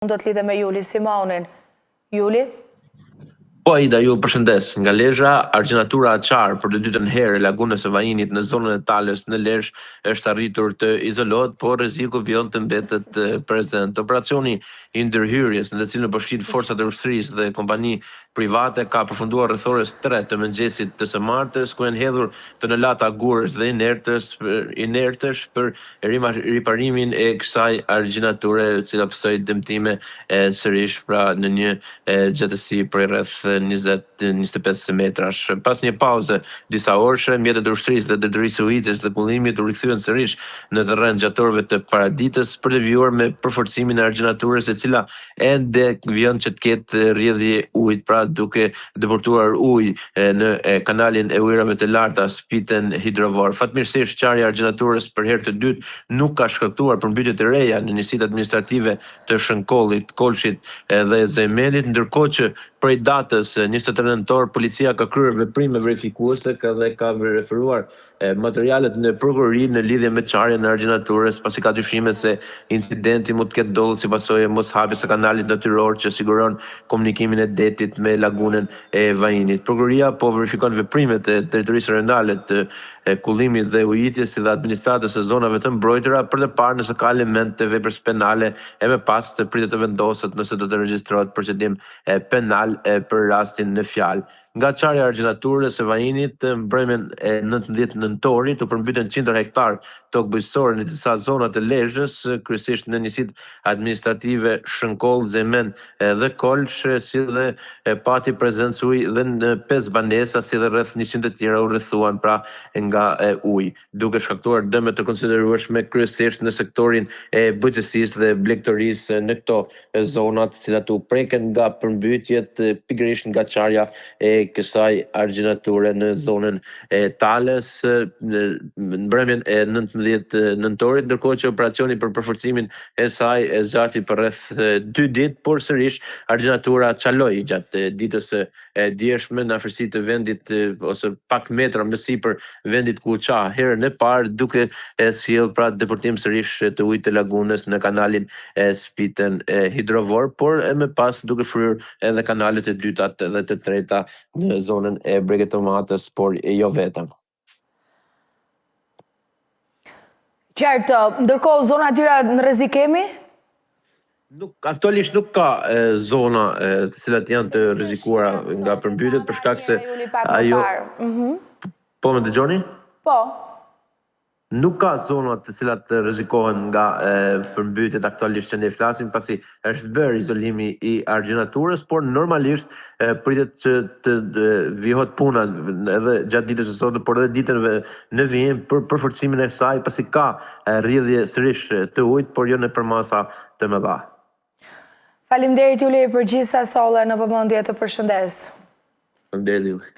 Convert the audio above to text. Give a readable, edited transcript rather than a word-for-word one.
Do të lidhe me Juli Simonin. Juli? Po, Aida, ju përshëndes. Nga Lezhë, argjenatura Aqar për të dytën herë e lagunës së Vajinit në zonën e Talës në Lezhë është arritur të izolohet, por rreziku vjen të mbetet prezent. Operacioni i ndërhyrjes në të cilën përfshin forcat e ushtrisë dhe kompani private ka përfunduar rreth orës 3 të mëngjesit të së martës, ku janë hedhur tonelata gurësh dhe inertësh për riparimin e kësaj argjenature, e cila pësoi dëmtime sërish pra në një gjatësi për rreth 20-25 metrash. Pas një pauze disa orëshe, mjetet e ushtrisë dhe detyrisë ujitjes dhe pullimit u rikthyen sërish në terren gjatorëve të paraditës për të vijuar me përforcimin e argjenaturës, e cila ende vjen që të ketë rrjedhje ujit, pra duke deportuar ujë në kanalin e ujërave të larta Spiten Hidrovor. Fatmirësisht, qarja e argjenaturës për herë të dytë nuk ka shkaktuar përmbytje të reja në njësitë administrative të Shënkollit, Kolshit dhe Zemelit, ndërkohë që prej datës 23 nëntor policia ka kryer veprime verifikuese dhe ka referuar materialet në prokurori në lidhje me çarjen e argjenaturës, pasi ka dyshime se incidenti mund të ketë ndodhur si pasojë e moshapjes së kanalit natyror që siguron komunikimin e detit me lagunën e Vajinit. Prokuroria po verifikon veprimet e Drejtorisë Rendale të kullimit dhe ujitjes si dhe administratës së zonave të mbrojtura për të parë nëse ka element të veprës penale, e më pas të pritet të vendoset nëse do të regjistrohet procedim penal për rastin në fjalë. Nga çarja e argjenaturës së Vajinit, mbrëmjen e 19 nëntorit u përmbytën 100 hektar tokë bujqësore në disa zona të Lezhës, kryesisht në njësitë administrative Shënkoll, Zemen dhe Kolsh, si dhe pati prezencë ujë dhe në 5 banesa, si dhe rreth 100 të tjera u rrethuan pra nga ujë, duke shkaktuar dëme të konsiderueshme kryesisht në sektorin e bujqësisë dhe blegtorisë në këto zona, të cilat u preken nga përmbytjet pikërisht nga çarja e kësaj argjenature në zonën e Talës në mbrëmjen e 19 nëntorit, ndërkohë që operacioni për përforcimin e saj zgjati për rreth 2 ditë, por sërish argjenatura çaloi gjatë ditës së djeshme në afërsi të vendit ose pak metra më sipër vendit ku qa herën e parë, duke sjell pra deportim sërish të ujit të lagunës në kanalin e Spiten Hidrovor, por e më pas duke fryrë edhe kanalet e dyta dhe të treta në zonën e Bregetomatës, por jo vetëm. Qartë, ndërkohë zona atyra në rrezik kemi? Aktualisht nuk ka zona të cilat janë të rrezikuara nga përmbytjet, për shkak se ajo... Po më dëgjoni? Po. Nuk ka zona të cilat rrezikohen nga përmbytjet aktualisht që ne flasim, pasi është bërë izolimi i argjenaturës, por normalisht pritet që të vijohet puna edhe gjatë ditës së sotme, por edhe ditën në vijim për përforcimin e saj, pasi ka rrjedhje sërish të ujit, por jo nëpër masa të mëdha. Faleminderit Juli për gjithë sa solle në vëmendje, të përshëndes. Faleminderit.